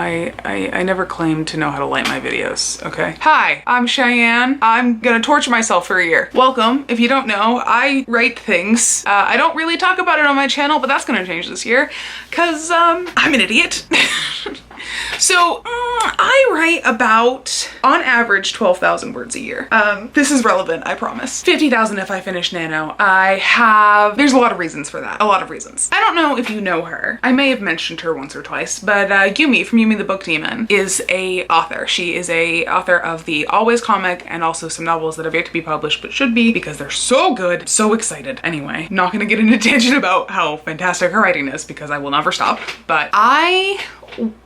I never claimed to know how to light my videos, okay? Hi, I'm Cheyenne. I'm gonna torture myself for a year. Welcome. If you don't know, I write things. I don't really talk about it on my channel, but that's gonna change this year, cause I'm an idiot. So I write about, on average, 12,000 words a year. This is relevant, I promise. 50,000 if I finish Nano. There's a lot of reasons for that. A lot of reasons. I don't know if you know her. I may have mentioned her once or twice, but Yumi from Yumi the Book Demon is a author. She is a author of the Always comic and also some novels that have yet to be published, but should be because they're so good. So excited. Anyway, not gonna get into tangent about how fantastic her writing is because I will never stop, but I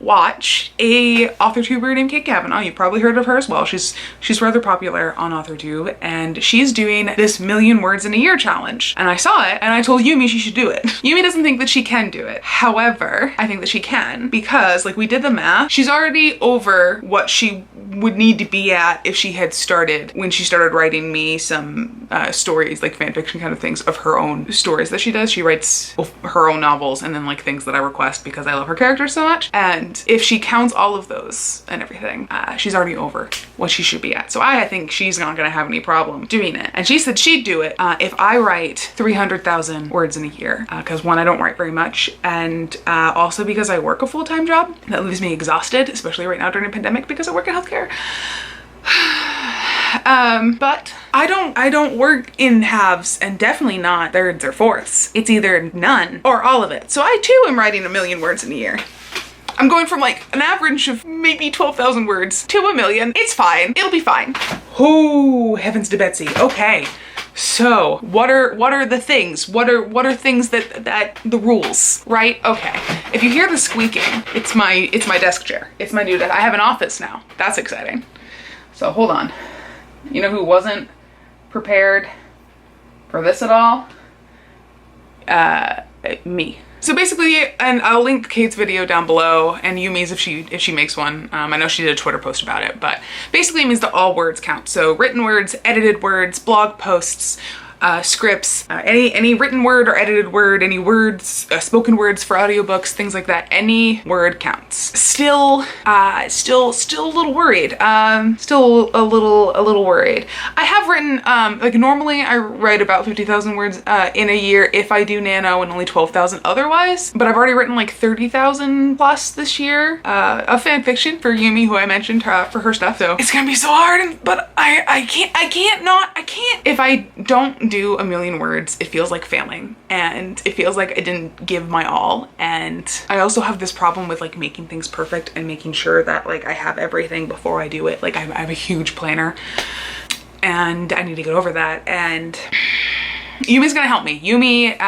watch a author tuber named Kate Kavanaugh. You've probably heard of her as well. She's rather popular on AuthorTube, and she's doing this 1,000,000 words in a year challenge. And I saw it and I told Yumi she should do it. Yumi doesn't think that she can do it. However, I think that she can because, like, we did the math. She's already over what she would need to be at if she had started when she started writing me some stories, like fan fiction kind of things of her own stories that she does. She writes her own novels and then like things that I request because I love her characters so much. And if she counts all of those and everything, she's already over what she should be at. So I think she's not gonna have any problem doing it. And she said she'd do it if I write 300,000 words in a year. Because one, I don't write very much. And also because I work a full-time job that leaves me exhausted, especially right now during a pandemic because I work in healthcare. But I don't work in halves and definitely not thirds or fourths. It's either none or all of it. So I too am writing 1,000,000 words in a year. I'm going from like an average of maybe 12,000 words to 1,000,000. It's fine. It'll be fine. Oh, heavens to Betsy. Okay. So what are the things? What are things that the rules, right? Okay. If you hear the squeaking, it's my desk chair. It's my new desk. I have an office now. That's exciting. So hold on. You know who wasn't prepared for this at all? Me. So basically, and I'll link Kate's video down below and Yumi's if she makes one. I know she did a Twitter post about it, but basically it means that all words count. So written words, edited words, blog posts, scripts, any written word or edited word, any words, spoken words for audiobooks, things like that. Any word counts. Still a little worried. Still a little worried. I have written, like normally I write about 50,000 words in a year if I do Nano and only 12,000 otherwise, but I've already written like 30,000 plus this year of fan fiction for Yumi, who I mentioned for her stuff. So it's gonna be so hard, but I can't. If I don't do 1,000,000 words, it feels like failing and it feels like I didn't give my all. And I also have this problem with like making things perfect and making sure that like I have everything before I do it. Like I have a huge planner and I need to get over that. And Yumi's gonna help me. Yumi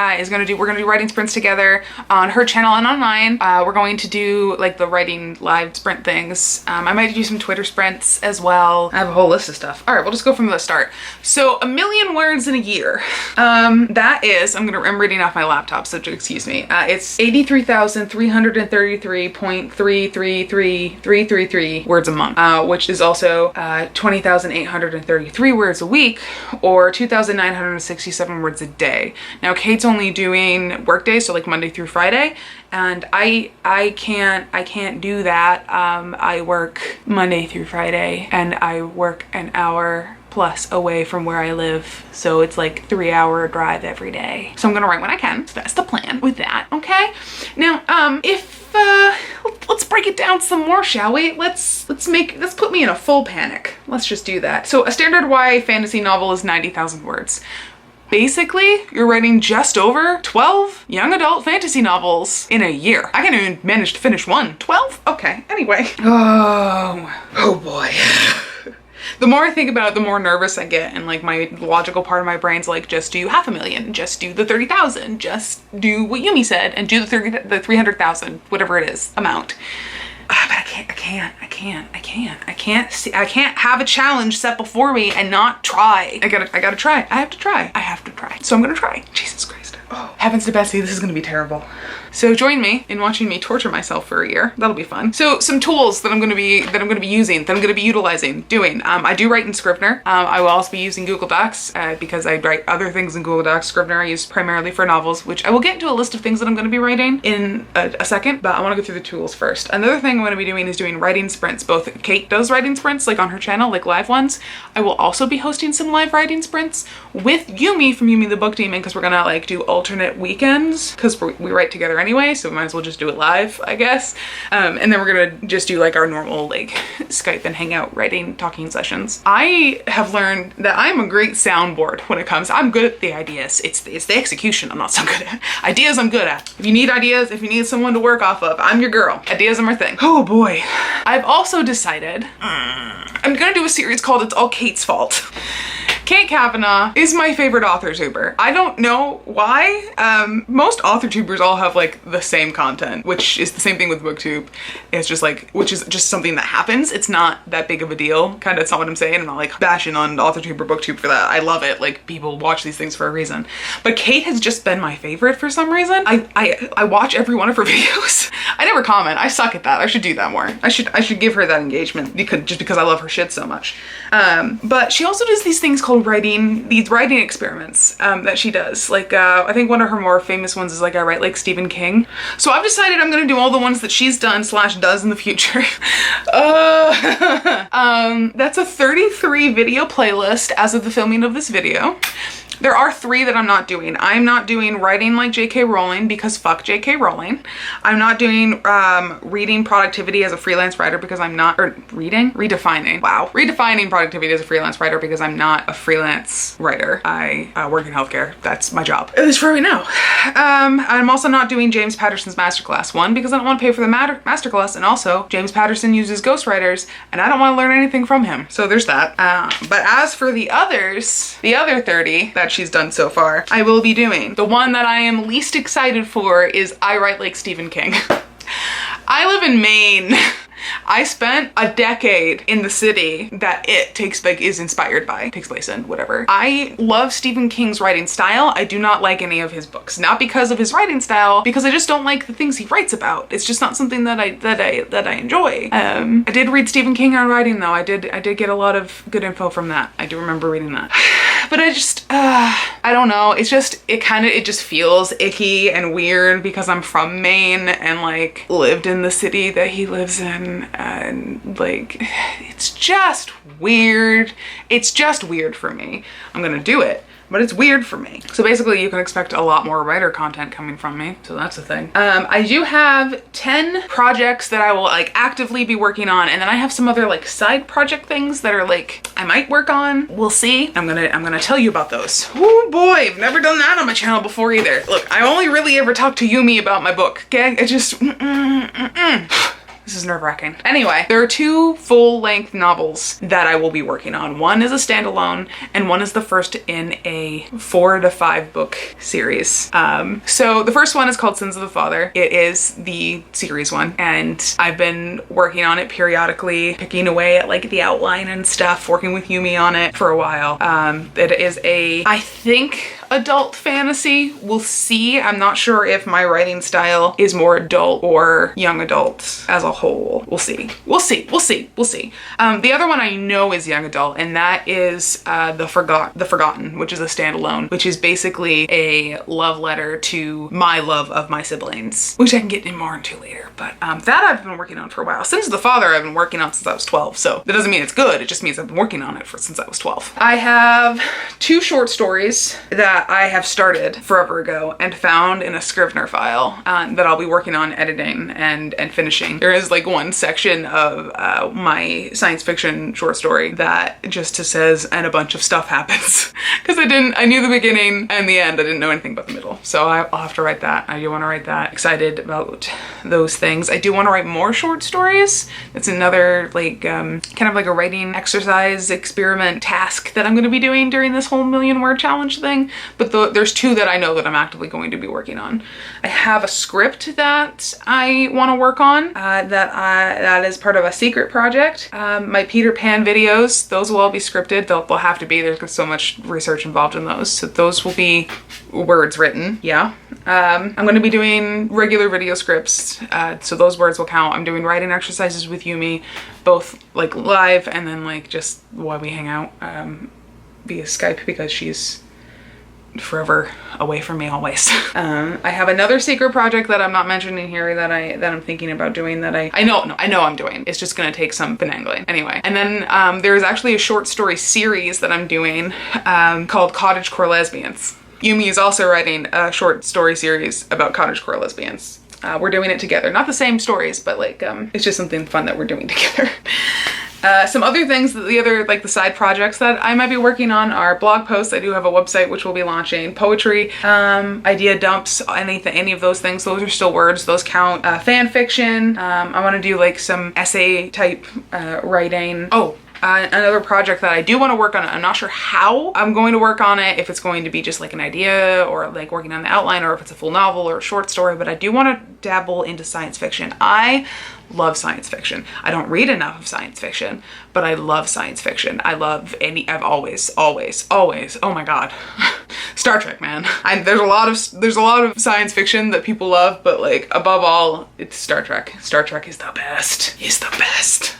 we're gonna do writing sprints together on her channel and on mine. We're going to do like the writing live sprint things. I might do some Twitter sprints as well. I have a whole list of stuff. All right, we'll just go from the start. So 1,000,000 words in a year. That is, I'm reading off my laptop, so excuse me. It's 83,333.333333 words a month, which is also 20,833 words a week, or 2,967 words a day. Now Kate's only doing work days, so like Monday through Friday, and I can't do that. I work Monday through Friday and I work an hour plus away from where I live, so it's like 3-hour drive every day. So I'm gonna write when I can. So that's the plan with that. Okay. Now let's break it down some more, shall we? Let's put me in a full panic. Let's just do that. So a standard YA fantasy novel is 90,000 words. Basically, you're writing just over 12 young adult fantasy novels in a year. I can't even manage to finish one. 12? Okay, anyway. Oh boy. The more I think about it, the more nervous I get, and like my logical part of my brain's like, just do 500,000, just do the 30,000, just do what Yumi said, and do the 300,000, whatever it is, amount. But I can't have a challenge set before me and not try. I gotta try. I have to try. So I'm gonna try. Jesus Christ. Oh, heavens to Betsy, this is gonna be terrible. So join me in watching me torture myself for a year. That'll be fun. So some tools that I'm going to be using, that I'm going to be utilizing, doing. I do write in Scrivener. I will also be using Google Docs because I write other things in Google Docs. Scrivener I use primarily for novels, which I will get into a list of things that I'm going to be writing in a second, but I want to go through the tools first. Another thing I'm going to be doing is doing writing sprints. Both Kate does writing sprints like on her channel, like live ones. I will also be hosting some live writing sprints with Yumi from Yumi the Book Demon, because we're gonna like do alternate weekends because we write together anyway, so we might as well just do it live, I guess. And then we're gonna just do like our normal like Skype and hangout writing talking sessions. I have learned that I'm a great soundboard when it comes. I'm good at the ideas. It's the execution I'm not so good at. Ideas I'm good at. If you need ideas, if you need someone to work off of, I'm your girl. Ideas are my thing. Oh boy. I've also decided I'm gonna do a series called It's All Kate's Fault. Kate Kavanaugh is my favorite author tuber. I don't know why. Most author tubers all have like the same content, which is the same thing with booktube. It's just like, which is just something that happens. It's not that big of a deal. Kind of, it's not what I'm saying. I'm not like bashing on author tube or booktube for that. I love it. Like people watch these things for a reason. But Kate has just been my favorite for some reason. I watch every one of her videos. I never comment. I suck at that. I should do that more. I should give her that engagement just because I love her shit so much. But she also does these things called writing experiments that she does. Like I think one of her more famous ones is like I write like Stephen King. So I've decided I'm gonna do all the ones that she's done / does in the future. That's a 33 video playlist as of the filming of this video. There are 3 that I'm not doing. I'm not doing writing like J.K. Rowling because fuck J.K. Rowling. I'm not doing reading productivity as a freelance writer because I'm not, or redefining. Wow. Redefining productivity as a freelance writer because I'm not a freelance writer. I work in healthcare. That's my job. At least for right now. I'm also not doing James Patterson's masterclass. One, because I don't want to pay for the masterclass, and also James Patterson uses ghostwriters and I don't want to learn anything from him. So there's that. But as for the others, the other 30 that she's done so far, I will be doing. The one that I am least excited for is I Write Like Stephen King. I live in Maine. I spent a decade in the city that it takes place in, whatever. I love Stephen King's writing style. I do not like any of his books. Not because of his writing style, because I just don't like the things he writes about. It's just not something that I enjoy. I did read Stephen King on writing though. I did get a lot of good info from that. I do remember reading that. But I just, I don't know. It just feels icky and weird because I'm from Maine and like lived in the city that he lives in. And like, it's just weird. It's just weird for me. I'm gonna do it, but it's weird for me. So basically you can expect a lot more writer content coming from me. So that's the thing. I do have 10 projects that I will like actively be working on. And then I have some other like side project things that are like, I might work on. We'll see. I'm gonna tell you about those. Oh boy, I've never done that on my channel before either. Look, I only really ever talked to Yumi about my book, okay? It just, This is nerve-wracking. Anyway, there are 2 full-length novels that I will be working on. One is a standalone, and one is the first in a 4 to 5 book series. So the first one is called Sins of the Father. It is the series one, and I've been working on it periodically, picking away at like the outline and stuff, working with Yumi on it for a while. It is I think, adult fantasy. We'll see. I'm not sure if my writing style is more adult or young adult as a whole. We'll see. We'll see. We'll see. We'll see. The other one I know is young adult, and that is The Forgotten, which is a standalone, which is basically a love letter to my love of my siblings, which I can get more into later. But that I've been working on for a while. Sins of the Father I've been working on since I was 12, so that doesn't mean it's good. It just means I've been working on it since I was 12. I have 2 short stories that I have started forever ago and found in a Scrivener file that I'll be working on editing and finishing. There is like one section of my science fiction short story that just says, and a bunch of stuff happens. Because I knew the beginning and the end. I didn't know anything about the middle. So I'll have to write that. I do want to write that. Excited about those things. I do want to write more short stories. It's another like, kind of like a writing exercise experiment task that I'm going to be doing during this whole million word challenge thing. but there's 2 that I know that I'm actively going to be working on. I have a script that I want to work on that is part of a secret project. My Peter Pan videos, those will all be scripted. They'll have to be. There's so much research involved in those. So those will be words written. Yeah. I'm going to be doing regular video scripts. So those words will count. I'm doing writing exercises with Yumi, both like live and then like just while we hang out via Skype, because she's forever away from me always. I have another secret project that I'm not mentioning here that I'm thinking about doing that I know I'm doing. It's just gonna take some finagling. Anyway, and then there's actually a short story series that I'm doing called Cottagecore Lesbians. Yumi is also writing a short story series about cottagecore lesbians. We're doing it together. Not the same stories, but like it's just something fun that we're doing together. Some other things, the side projects that I might be working on are blog posts. I do have a website which will be launching. Poetry, idea dumps, any of those things. Those are still words. Those count. Fan fiction. I want to do like some essay type writing. Oh. Another project that I do want to work on, I'm not sure how I'm going to work on it, if it's going to be just like an idea or like working on the outline, or if it's a full novel or a short story, but I do want to dabble into science fiction. I love science fiction. I don't read enough of science fiction, but I love science fiction. I've always, oh my God. Star Trek, man. There's a lot of science fiction that people love, but like above all, it's Star Trek. Star Trek is the best. He's the best.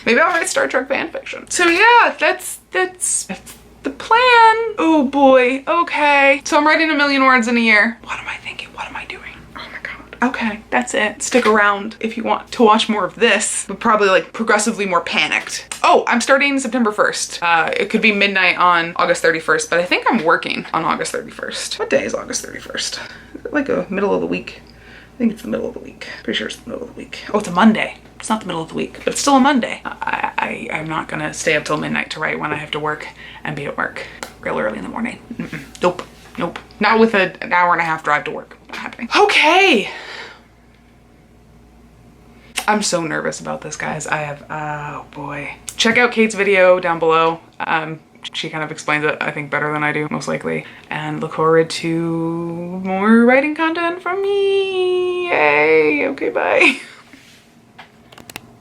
Maybe I'll write Star Trek fan fiction. So yeah, that's the plan. Oh boy, okay. So I'm writing 1,000,000 words in a year. What am I thinking? What am I doing? Oh my God. Okay, that's it. Stick around if you want to watch more of this, but probably like progressively more panicked. Oh, I'm starting September 1st. It could be midnight on August 31st, but I think I'm working on August 31st. What day is August 31st? Is it like a middle of the week? I think it's the middle of the week. Pretty sure it's the middle of the week. Oh, it's a Monday. It's not the middle of the week, but it's still a Monday. I'm not gonna stay up till midnight to write when I have to work and be at work real early in the morning. Nope. Not with an hour and a half drive to work. Not happening. Okay. I'm so nervous about this, guys. Oh boy. Check out Kate's video down below. She kind of explains it, I think, better than I do, most likely. And look forward to more writing content from me. Yay. Okay, bye.